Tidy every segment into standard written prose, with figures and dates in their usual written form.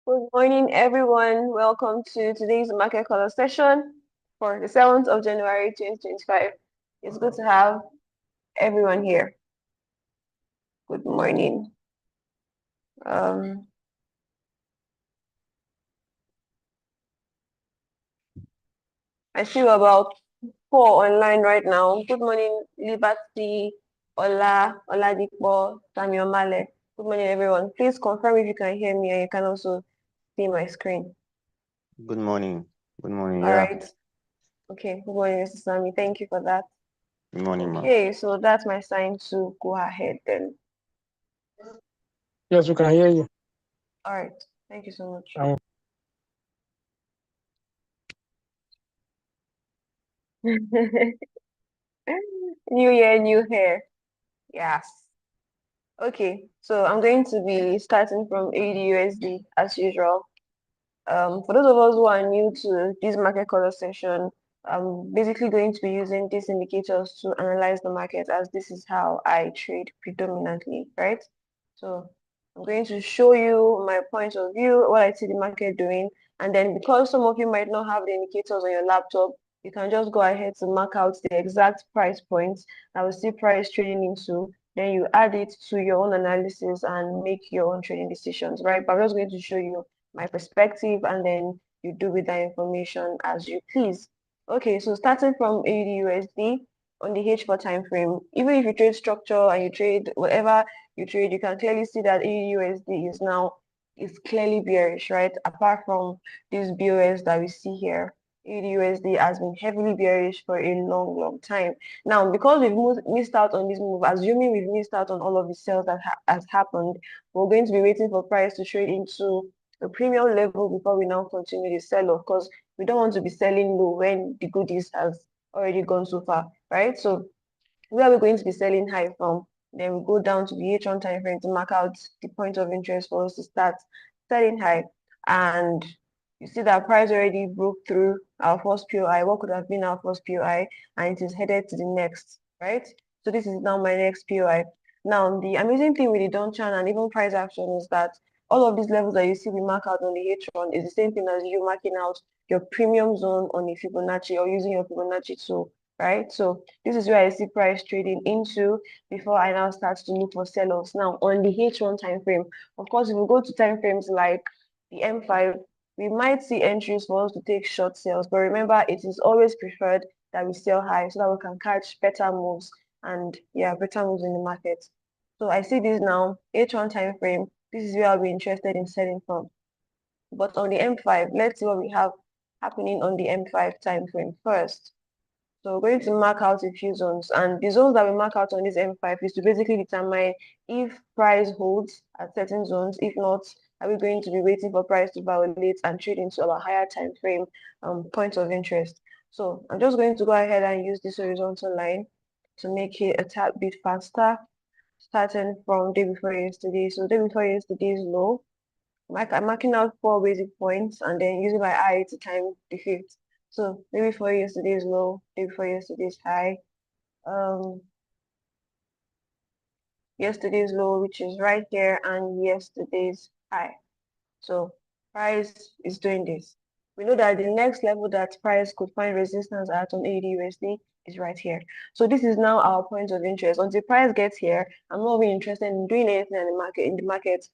Good morning, everyone. Welcome to today's market color session for the 7th of January 2025. It's good to have everyone here. Good morning. I see about 4 online right now. Good morning, Liberty, Oladipo, Samuel Male. Good morning, everyone. Please confirm if you can hear me and you can also see my screen. Good morning. Good morning. All right. Okay. Good morning, Mr. Sami. Thank you for that. Good morning, ma. Okay, so that's my sign to go ahead then. Yes, we can hear you. All right. Thank you so much. New year, new hair. Yes. Okay, so I'm going to be starting from AUD/USD as usual. For those of us who are new to this market color session, I'm basically going to be using these indicators to analyze the market, as this is how I trade predominantly, right? So I'm going to show you my point of view, what I see the market doing, and then because some of you might not have the indicators on your laptop, you can just go ahead to mark out the exact price points that we see price trading into. Then you add it to your own analysis and make your own trading decisions, right? But I'm just going to show you my perspective, and then you do with that information as you please. Okay, so starting from AUD/USD on the H4 time frame, even if you trade structure and you trade whatever you trade, you can clearly see that AUD/USD is clearly bearish, right? Apart from this BOS that we see here, AUD/USD has been heavily bearish for a long time. Now, because we've missed out on this move, assuming we've missed out on all of the sales that has happened, we're going to be waiting for price to trade into a premium level before we now continue the sell off, because we don't want to be selling low when the goodies has already gone so far, right? So where are we going to be selling high from? Then we go down to the H1 time frame to mark out the point of interest for us to start selling high. And you see that price already broke through our first POI, what could have been our first POI, and it is headed to the next, right? So this is now my next POI. Now, the amazing thing with the downtrend and even price action is that all of these levels that you see we mark out on the H1 is the same thing as you marking out your premium zone on a Fibonacci or using your Fibonacci tool, right? So this is where I see price trading into before I now start to look for sell-offs. Now, on the H1 time frame, of course, if we go to time frames like the M5, we might see entries for us to take short sales, but remember, it is always preferred that we sell high so that we can catch better moves and better moves in the market. So I see this now, H1 time frame. This is where I'll be interested in selling from. But on the M5, let's see what we have happening on the M5 time frame first. So we're going to mark out a few zones, and the zones that we mark out on this M5 is to basically determine if price holds at certain zones. If not, are we going to be waiting for price to violate and trade into our higher time frame points of interest? So I'm just going to go ahead and use this horizontal line to make it a tad bit faster, starting from day before yesterday. So day before yesterday's low, I'm marking out 4 basic points and then using my eye to time the fifth. So day before yesterday's low, day before yesterday's high, yesterday's low, which is right here, and yesterday's high. So price is doing this. We know that the next level that price could find resistance at on AUD/USD is right here. So this is now our point of interest. Until price gets here, I'm not really interested in doing anything in the market.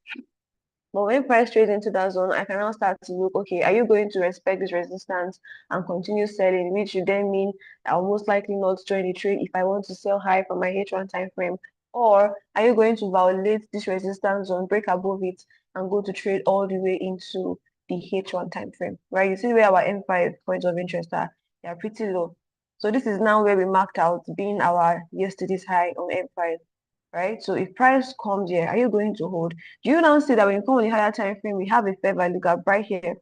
But when price trades into that zone, I can now start to look, okay, are you going to respect this resistance and continue selling, which would then mean I'll most likely not join the trade if I want to sell high for my H1 time frame? Or are you going to violate this resistance zone, break above it, and go to trade all the way into the H1 time frame, right? You see where our M5 points of interest are. They are pretty low. So this is now where we marked out being our yesterday's high on M5. Right? So if price comes here, are you going to hold? Do you now see that when you come on the higher time frame, we have a fair value gap right here?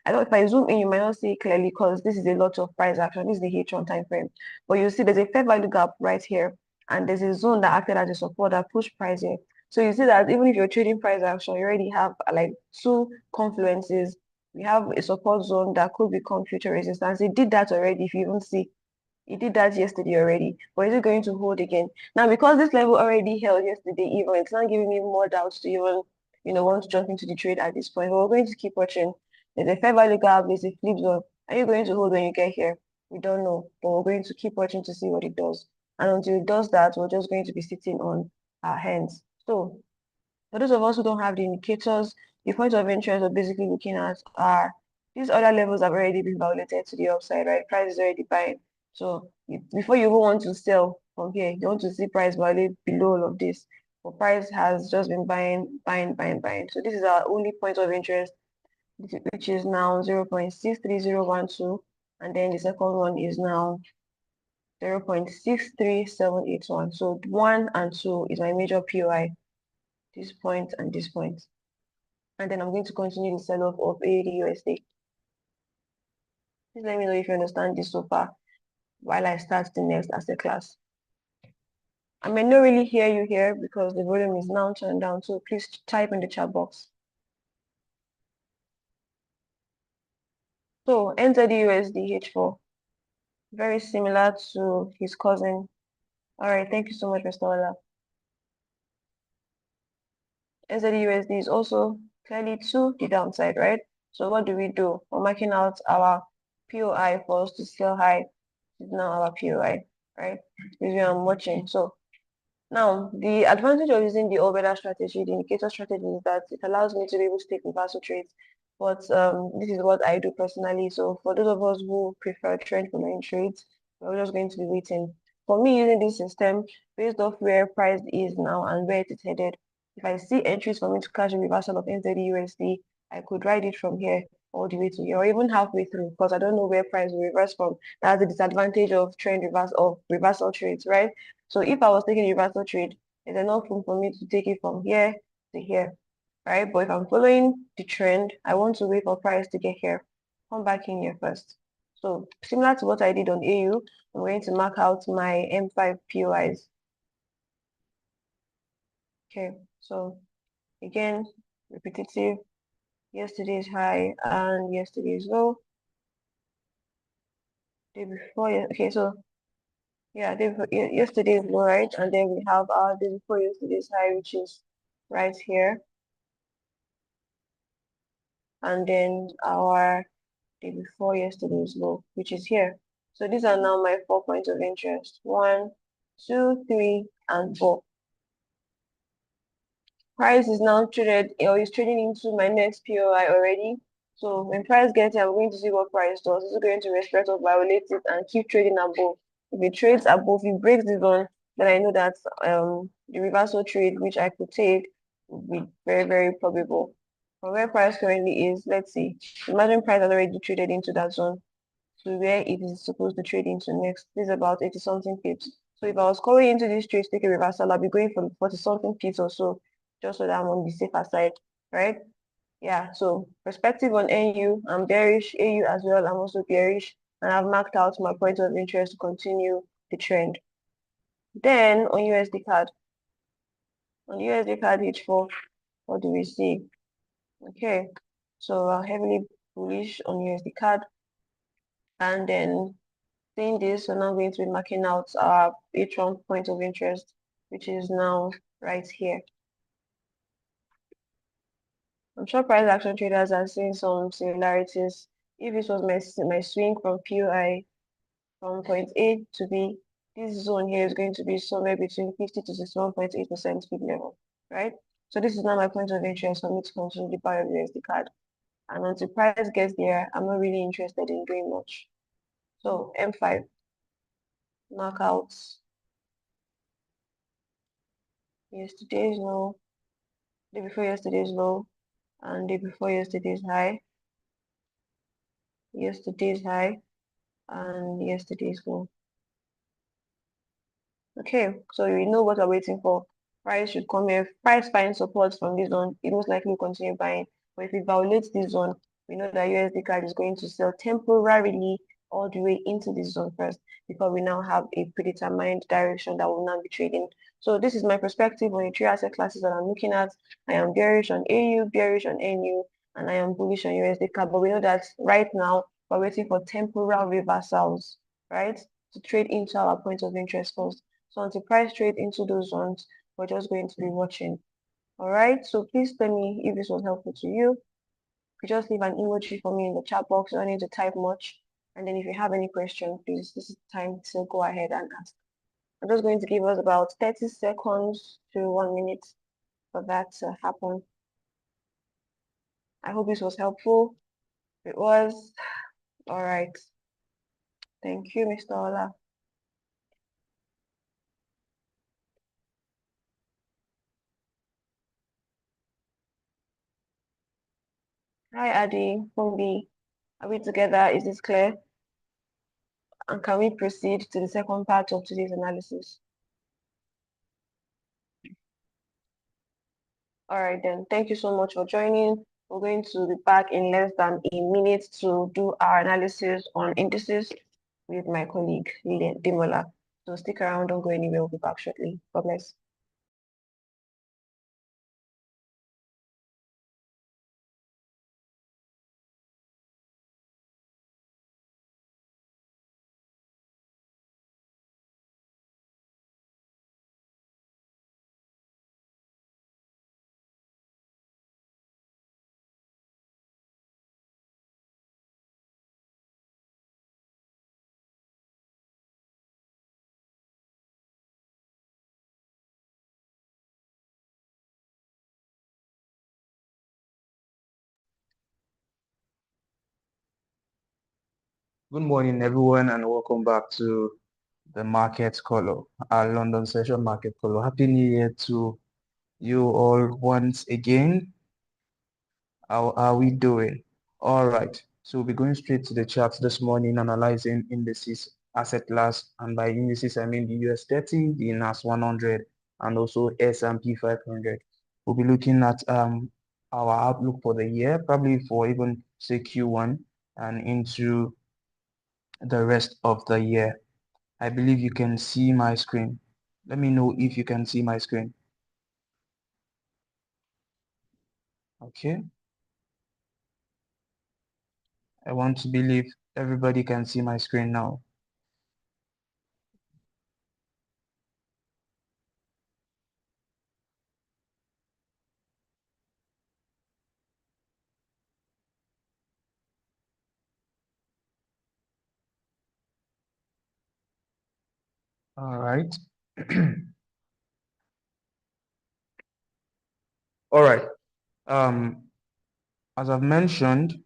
I don't, if I zoom in, you might not see it clearly because this is a lot of price action. This is the H1 time frame. But you see there's a fair value gap right here. And there's a zone that acted as a support that pushed price here. So you see that even if you're trading price action, you already have like 2 confluences. We have a support zone that could become future resistance. It did that already, if you even see. It did that yesterday already, but is it going to hold again? Now, because this level already held yesterday, even it's not giving me more doubts to even want to jump into the trade at this point. But we're going to keep watching. There's a fair value gap, there's a flip zone. Are you going to hold when you get here? We don't know, but we're going to keep watching to see what it does. And until it does that, we're just going to be sitting on our hands. So for those of us who don't have the indicators, the points of interest we're basically looking at are these other levels have already been violated to the upside, right? Price is already buying. So before you even want to sell from here, you want to see price violate below all of this. But price has just been buying, buying, buying, buying. So this is our only point of interest, which is now 0.63012. And then the second one is now 0.63781. So 1 and 2 is my major POI, this point and this point. And then I'm going to continue the sell-off of AUD USD. Please let me know if you understand this so far while I start the next asset class. I may not really hear you here because the volume is now turned down, so please type in the chat box. So NZD USD H4, very similar to his cousin. All right, thank you so much, Mr. Ola. NZD USD is also clearly to the downside, right? So what do? We're marking out our POI for us to sell high. This is now our POI, right? This is where I'm watching. So now, the advantage of using the all-weather strategy, the indicator strategy, is that it allows me to be able to take reversal trades. But this is what I do personally. So for those of us who prefer trend following trades, we're just going to be waiting. For me, using this system, based off where price is now and where it is headed, if I see entries for me to catch a reversal of NZD USD, I could ride it from here all the way to here, or even halfway through, because I don't know where price will reverse from. That's the disadvantage of reversal trades, right? So if I was taking a reversal trade, there's enough room for me to take it from here to here, right? But if I'm following the trend, I want to wait for price to get here. Come back in here first. So similar to what I did on AU, I'm going to mark out my M5 POIs. Okay, so again, repetitive, yesterday's high and yesterday's low. Day before, okay, so yeah, yesterday's low, right? And then we have our day before yesterday's high, which is right here. And then our day before yesterday's low, which is here. So these are now my 4 points of interest. 1, 2, 3, and 4. Price is now traded, or is trading into my next POI already. So when price gets here, I'm going to see what price does. Is it going to respect or violate it and keep trading above? If it trades above, if it breaks this one, then I know that the reversal trade, which I could take, would be very, very probable. From where price currently is, let's see. Imagine price has already traded into that zone to where it is supposed to trade into next. This is about 80 something pips. So if I was calling into this trade to take a reversal, I'll be going for 40 something pips or so, just so that I'm on the safer side, right? Yeah, so perspective on NU, I'm bearish. AU as well, I'm also bearish. And I've marked out my point of interest to continue the trend. Then on USD card, H4, what do we see? Okay, so heavily bullish on USD card. And then seeing this, we're now going to be marking out our H1 point of interest, which is now right here. I'm sure price action traders are seeing some similarities. If this was my swing from POI from point A to B, this zone here is going to be somewhere between 50 to 61.8% peak level, right? So this is now my point of interest for me to continue the buy of USD card. And until price gets there, I'm not really interested in doing much. So M5, knockouts, yesterday's low, day before yesterday's low, and day before yesterday's high, and yesterday's low. Okay, so we know what we're waiting for. Price should come here. Price finds support from this zone. It most likely will continue buying. But if it violates this zone, we know that USD card is going to sell temporarily all the way into this zone first, because we now have a predetermined direction that will now be trading. So this is my perspective on the three asset classes that I'm looking at. I am bearish on AU, bearish on NU, and I am bullish on USD card. But we know that right now we're waiting for temporal reversals, right, to trade into our point of interest first. So until price trade into those zones, we're just going to be watching. All right, so please tell me if this was helpful to you. You could just leave an emoji for me in the chat box. You don't need to type much. And then if you have any question, please, this is the time to go ahead and ask. I'm just going to give us about 30 seconds to 1 minute for that to happen. I hope this was helpful. It was. All right. Thank you, Mr. Ola. Hi, Adi, Fumbi. Are we together? Is this clear? And can we proceed to the second part of today's analysis? All right, then. Thank you so much for joining. We're going to be back in less than a minute to do our analysis on indices with my colleague, Lilian Dimola. So stick around, don't go anywhere. We'll be back shortly. God bless. Good morning, everyone, and welcome back to the Market Color, our London Session Market Color. Happy New Year to you all once again. How are we doing? All right, so we'll be going straight to the charts this morning, analyzing indices, asset class, and by indices, I mean the US 30, the NAS 100, and also S&P 500. We'll be looking at our outlook for the year, probably for even say Q1 and into the rest of the year. I believe you can see my screen. Let me know if you can see my screen. Okay. I want to believe everybody can see my screen now. All right. All right. Um, as I've mentioned,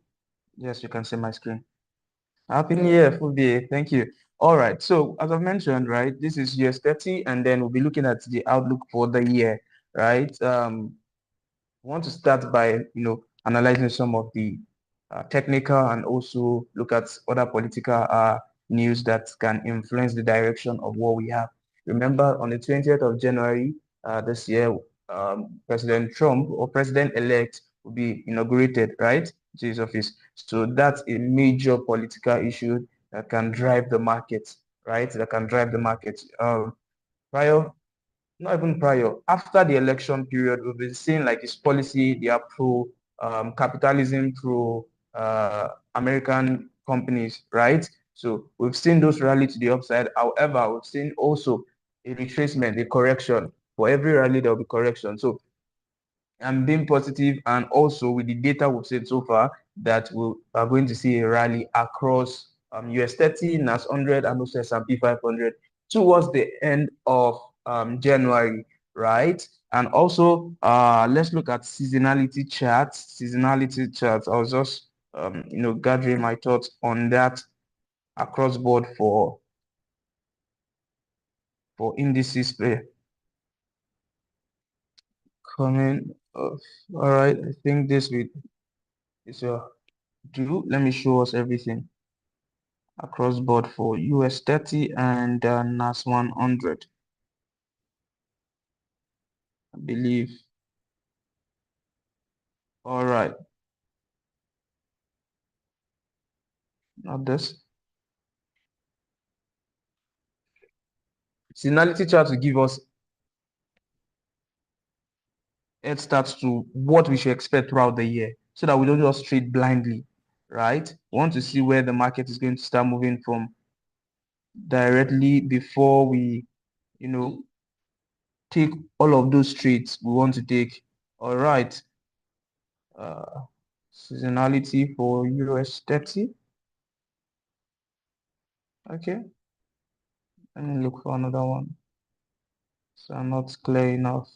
yes, you can see my screen. Happy New Year, full day. Thank you. All right. So as I've mentioned, right, this is US 30, and then we'll be looking at the outlook for the year, right? Want to start by analyzing some of the technical and also look at other political news that can influence the direction of what we have. Remember, on the 20th of January this year, President Trump or President-elect will be inaugurated, right, to his office. So that's a major political issue that can drive the market, right? That can drive the market. Prior Not even prior, after the election period, we've been seeing like his policy, they are pro capitalism, pro American companies, right? So we've seen those rally to the upside. However, we've seen also a retracement, a correction. For every rally, there will be correction. So I'm being positive, and also with the data we've seen so far that we are going to see a rally across US 30, NAS 100, and also S&P 500 towards the end of January, right? And also, let's look at seasonality charts. Seasonality charts. I was just, gathering my thoughts on that across board for indices coming. All right, I think this is a do. Let me show us everything across board for US 30 and NAS 100. I believe. All right, not this. Seasonality chart will give us head starts to what we should expect throughout the year so that we don't just trade blindly, right? We want to see where the market is going to start moving from directly before we, take all of those trades we want to take All right. Seasonality for US 30. Okay. Let me look for another one. So I'm not clear enough.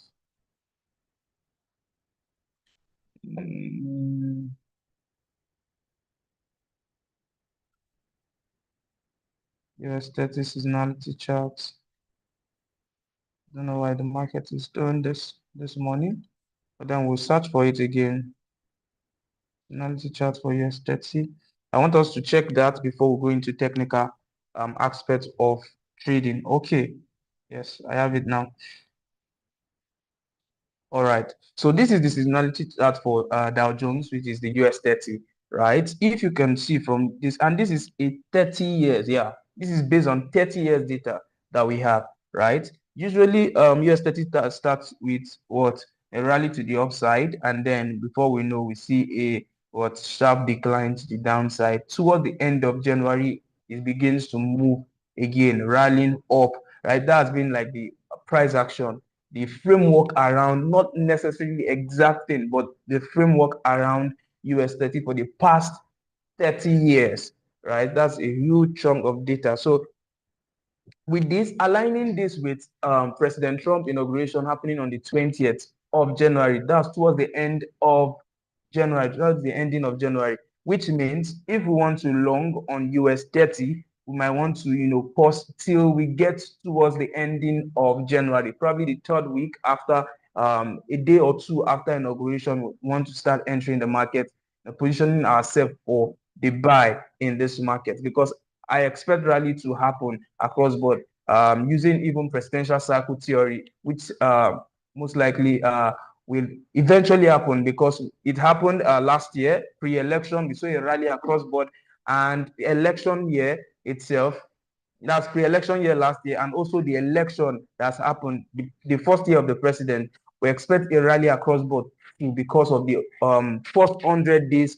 US 30 seasonality charts. Don't know why the market is doing this morning, but then we'll search for it again. Seasonality chart for US 30. I want us to check that before we go into technical aspects of trading. Okay. Yes, I have it now. All right. So this is the seasonality chart for Dow Jones, which is the US 30, right? If you can see from this, and this is a 30 years, yeah. This is based on 30 years data that we have, right? Usually US 30 starts with what? A rally to the upside, and then before we know, we see a what sharp decline to the downside. Toward the end of January, it begins to move again, rallying up, right? That's been like the price action, the framework around, not necessarily exact thing, but the framework around US 30 for the past 30 years, right? That's a huge chunk of data. So with this, aligning this with President Trump's inauguration happening on the 20th of January, that's towards the end of January, towards the ending of January, which means if we want to long on US 30, we might want to, pause till we get towards the ending of January, probably the third week after a day or two after inauguration, we want to start entering the market, positioning ourselves for the buy in this market, because I expect rally to happen across board, using even presidential cycle theory, which most likely will eventually happen, because it happened last year, pre-election. We saw a rally across board, and the election year itself, that's pre-election year last year, and also the election that's happened, the first year of the president, we expect a rally across board too, because of the first 100 days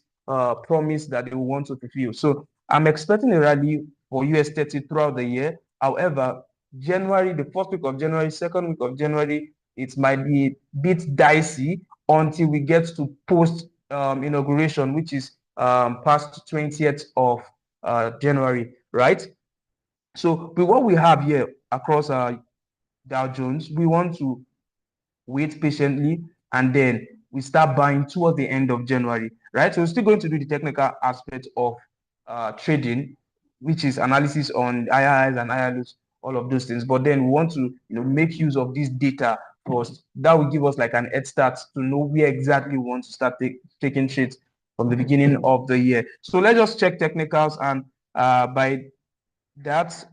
promise that they want to fulfill. So I'm expecting a rally for US 30 throughout the year. However, January, the first week of January, second week of January, it might be a bit dicey until we get to post inauguration, which is past 20th of January, right? So with what we have here across Dow Jones, we want to wait patiently, and then we start buying towards the end of January, right? So we're still going to do the technical aspect of trading, which is analysis on IRs and IRLs, all of those things. But then we want to make use of this data first. That will give us like an head start to know where exactly we want to start taking trades from the beginning of the year. So let's just check technicals, and by that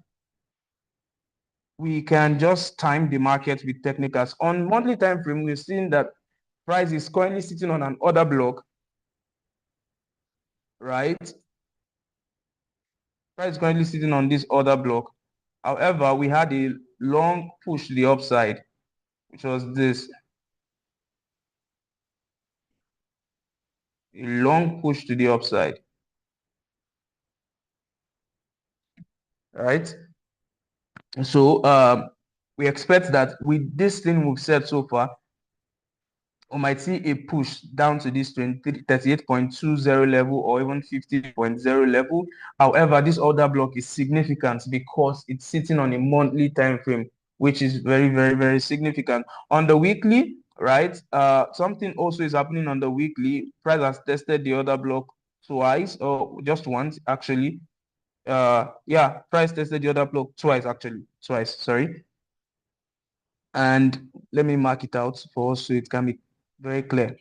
we can just time the market with technicals. On monthly time frame, we've seen that price is currently sitting on an order block, right? Price is currently sitting on this order block. However, we had a long push to the upside, which was this. A long push to the upside, right? So we expect that with this thing we've said so far, we might see a push down to this 38.20 level, or even 50.0 level. However, this order block is significant because it's sitting on a monthly time frame, which is very, very, very significant. On the weekly, right, something also is happening on the weekly. Price has tested the order block twice, or just once actually. Yeah, price tested the order block twice, actually twice, sorry. And let me mark it out for us so it can be very clear,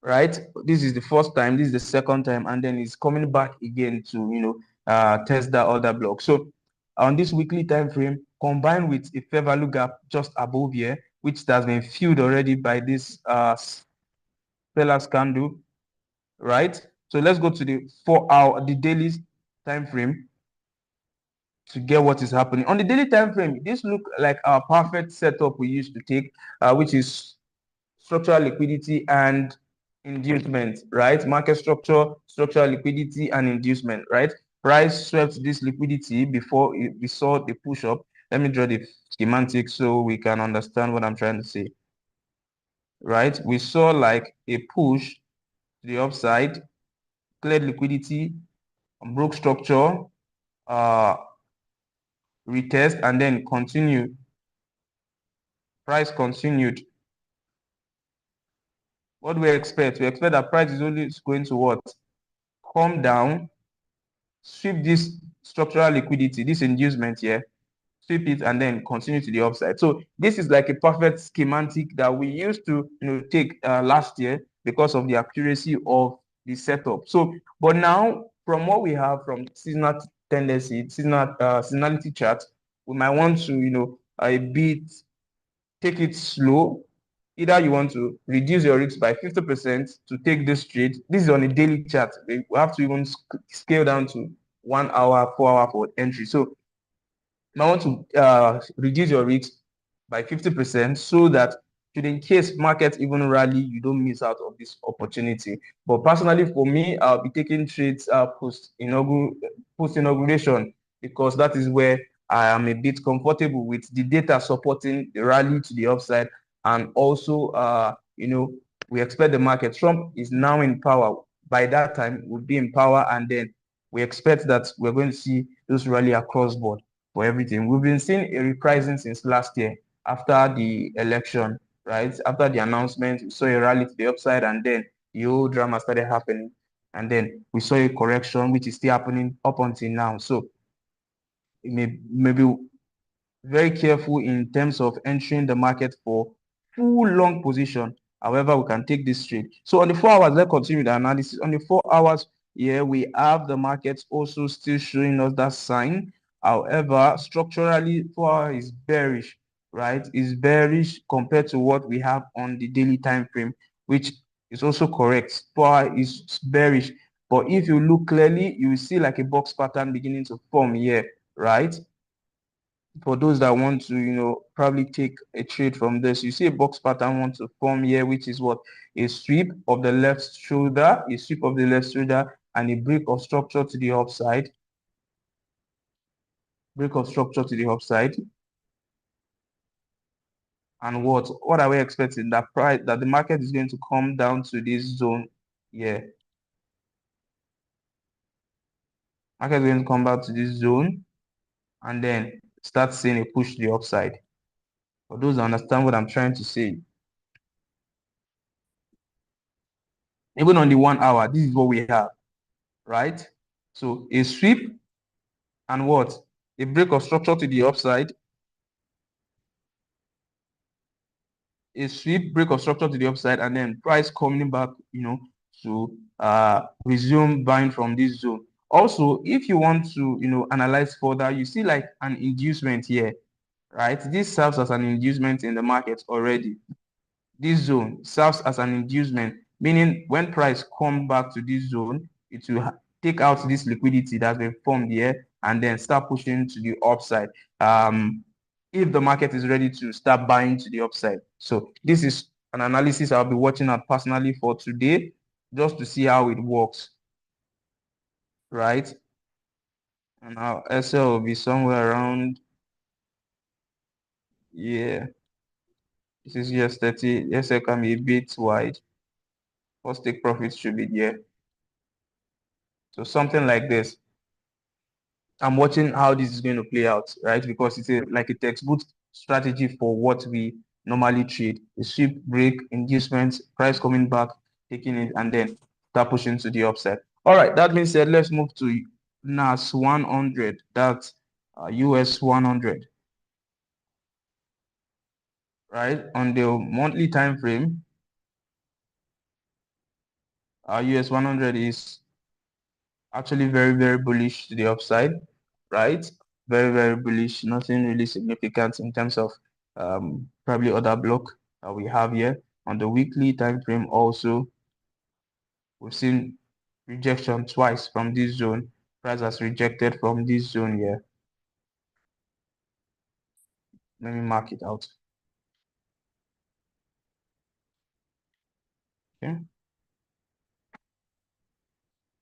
right? This is the first time, this is the second time, and then it's coming back again to test that order block. So on this weekly time frame, combined with a fair value gap just above here, which has been filled already by this seller's candle, right? So let's go to the daily time frame to get what is happening. On the daily time frame, this look like our perfect setup we used to take, which is structural liquidity and inducement, right? Market structure, structural liquidity, and inducement, right? Price swept this liquidity before we saw the push up. Let me draw the schematic so we can understand what I'm trying to say. right? We saw like a push to the upside, cleared liquidity, broke structure, retest, and then continue. Price continued. What do we expect? We expect that price is only going to what? Come down, sweep this structural liquidity, this inducement here, sweep it, and then continue to the upside. So this is like a perfect schematic that we used to take last year because of the accuracy of the setup. So, but now from what we have from seasonal tendency, seasonality chart, we might want to a bit take it slow. Either you want to reduce your risks by 50% to take this trade. This is on a daily chart. We have to even scale down to 1 hour, 4 hour for entry. So you might want to reduce your risk by 50% so that should in case market even rally, you don't miss out of this opportunity. But personally, for me, I'll be taking trades post inauguration because that is where I am a bit comfortable with the data supporting the rally to the upside, and also we expect the market. Trump is now in power. By that time, we'll be in power, and then we expect that we're going to see those rally across board for everything. We've been seeing a repricing since last year after the election, right? After the announcement, we saw a rally to the upside, and then the whole drama started happening. And then we saw a correction, which is still happening up until now. So it may be very careful in terms of entering the market for full long position. However, we can take this trade. So on the 4 hours, let's continue the analysis. On the 4 hours, here we have the markets also still showing us that sign. However, structurally, 4 hours is bearish, right? Is bearish compared to what we have on the daily time frame, which is also correct. 4 hours is bearish. But if you look clearly, you will see like a box pattern beginning to form here, right? For those that want to, probably take a trade from this, you see a box pattern want to form here, which is what? A sweep of the left shoulder, a sweep of the left shoulder, and a break of structure to the upside. Break of structure to the upside. And what are we expecting? That price, that the market is going to come down to this zone here. Market is going to come back to this zone and then start seeing a push to the upside. For those that understand what I'm trying to say. Even on the 1 hour, this is what we have, right? So a sweep and what? A break of structure to the upside. A sweep, break of structure to the upside, and then price coming back, to resume buying from this zone. Also, if you want to, analyze further, you see like an inducement here, right? This serves as an inducement in the market already. This zone serves as an inducement, meaning when price come back to this zone, it will take out this liquidity that's been formed here and then start pushing to the upside. If the market is ready to start buying to the upside. So this is an analysis I'll be watching at personally for today, just to see how it works, right? And our SL will be somewhere around, yeah, this is US 30. SL can be a bit wide. First take profits should be there. So something like this. I'm watching how this is going to play out, right? Because it's like a textbook strategy for what we normally trade. A sweep, break, inducements, price coming back, taking it, and then start pushing to the upside. All right, that being said, let's move to NAS 100. That's US 100, right? On the monthly time frame, US 100 is actually very, very bullish to the upside, right? Very, very bullish. Nothing really significant in terms of probably other block that we have here. On the weekly time frame also, we've seen rejection twice from this zone. Price has rejected from this zone here. Let me mark it out. Okay.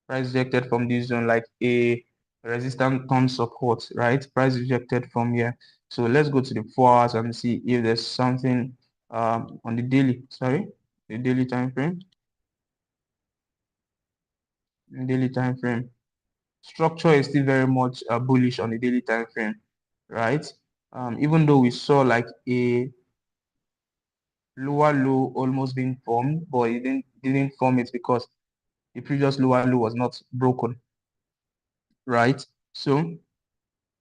Price rejected from this zone like a resistance on support, right? Price rejected from here. So let's go to the 4 hours and see if there's something on the daily, sorry, the daily time frame. Daily time frame. Structure is still very much bullish on the daily time frame, right? Even though we saw like a lower low almost being formed, but it didn't form it because the previous lower low was not broken, right? So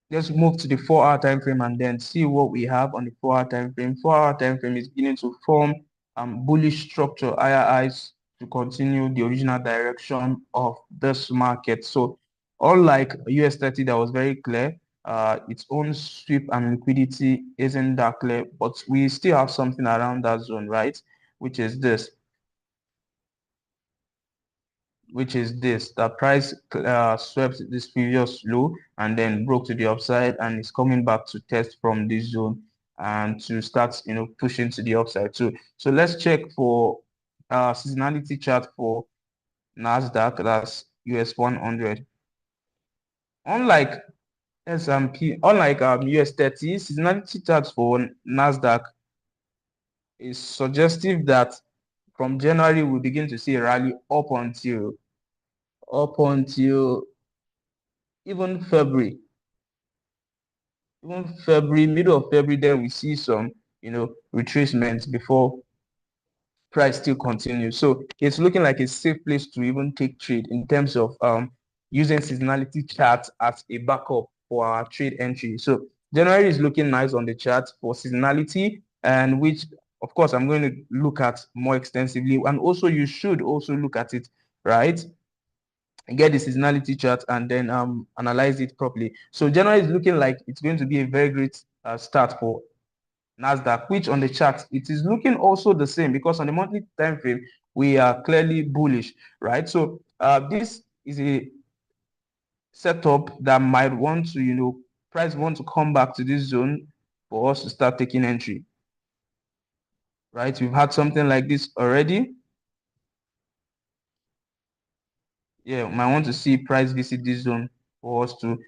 let's move to the 4-hour time frame and then see what we have on the 4-hour time frame. 4-hour time frame is beginning to form bullish structure, higher highs to continue the original direction of this market. So unlike US 30 that was very clear, its own sweep and liquidity isn't that clear, but we still have something around that zone, right? Which is this. The price swept this previous low and then broke to the upside and is coming back to test from this zone and to start pushing to the upside. So let's check for seasonality chart for Nasdaq, that's US 100. Unlike S&P, unlike US 30, seasonality chart for Nasdaq is suggestive that from January we begin to see a rally up until even February. Middle of February, then we see some, retracements before price still continues. So it's looking like a safe place to even take trade in terms of using seasonality charts as a backup for our trade entry. So January is looking nice on the chart for seasonality, and which of course I'm going to look at more extensively. And also you should also look at it, right? Get the seasonality chart and then analyze it properly. So January is looking like it's going to be a very great start for Nasdaq, which on the chart it is looking also the same because on the monthly time frame we are clearly bullish, right? So this is a setup that might want to, price want to come back to this zone for us to start taking entry, right? We've had something like this already. Yeah, might want to see price visit this zone for us to,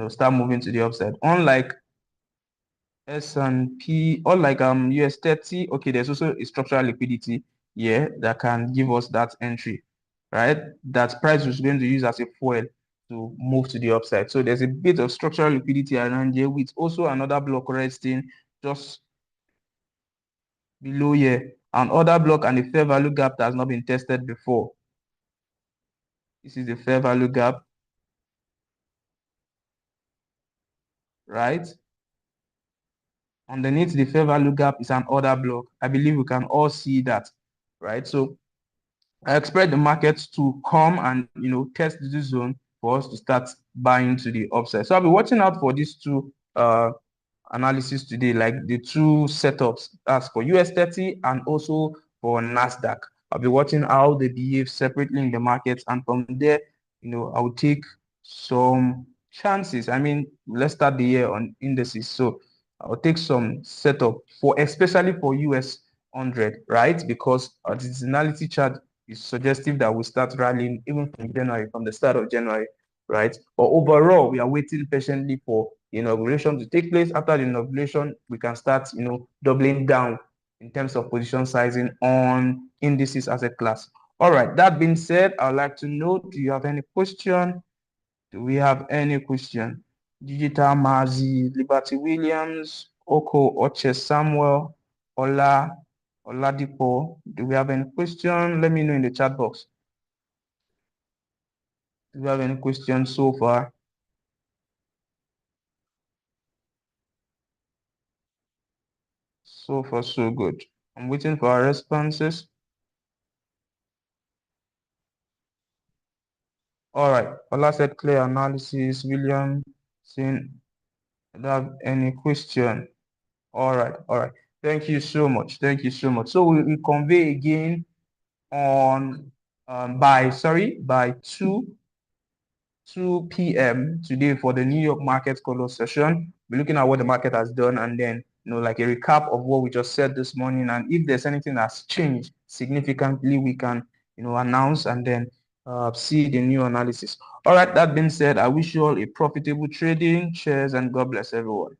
start moving to the upside. Unlike S&P, unlike US 30, okay, there's also a structural liquidity here that can give us that entry, right? That price is going to use as a fuel to move to the upside. So there's a bit of structural liquidity around here with also another block resting just below here. Another block and a fair value gap that has not been tested before. This is the fair value gap, right? Underneath the fair value gap is an order block. I believe we can all see that, right? So I expect the markets to come and test this zone for us to start buying to the upside. So I'll be watching out for these two analysis today, like the two setups as for US 30 and also for Nasdaq. I'll be watching how they behave separately in the markets, and from there, I'll take some chances. I mean, let's start the year on indices. So I'll take some setup for especially for US 100, right? Because the seasonality chart is suggestive that we start rallying even from January, from the start of January, right? But overall, we are waiting patiently for the inauguration to take place. After the inauguration, we can start, doubling down in terms of position sizing on indices as a class. All right, that being said, I'd like to know, do you have any question? Do we have any question? Digital Mazi, Liberty Williams, Oko Oche Samuel, Ola, Oladipo. Do we have any question? Let me know in the chat box. Do we have any questions so far? So far, so good. I'm waiting for our responses. All right. Ola said clear analysis. William saying, I don't have any question. All right. All right. Thank you so much. Thank you so much. So we convey again on by 2 p.m. today for the New York market color session. We're looking at what the market has done and then like a recap of what we just said this morning. And if there's anything that's changed significantly, we can announce and then see the new analysis. All right, that being said, I wish you all a profitable trading. Cheers and God bless everyone.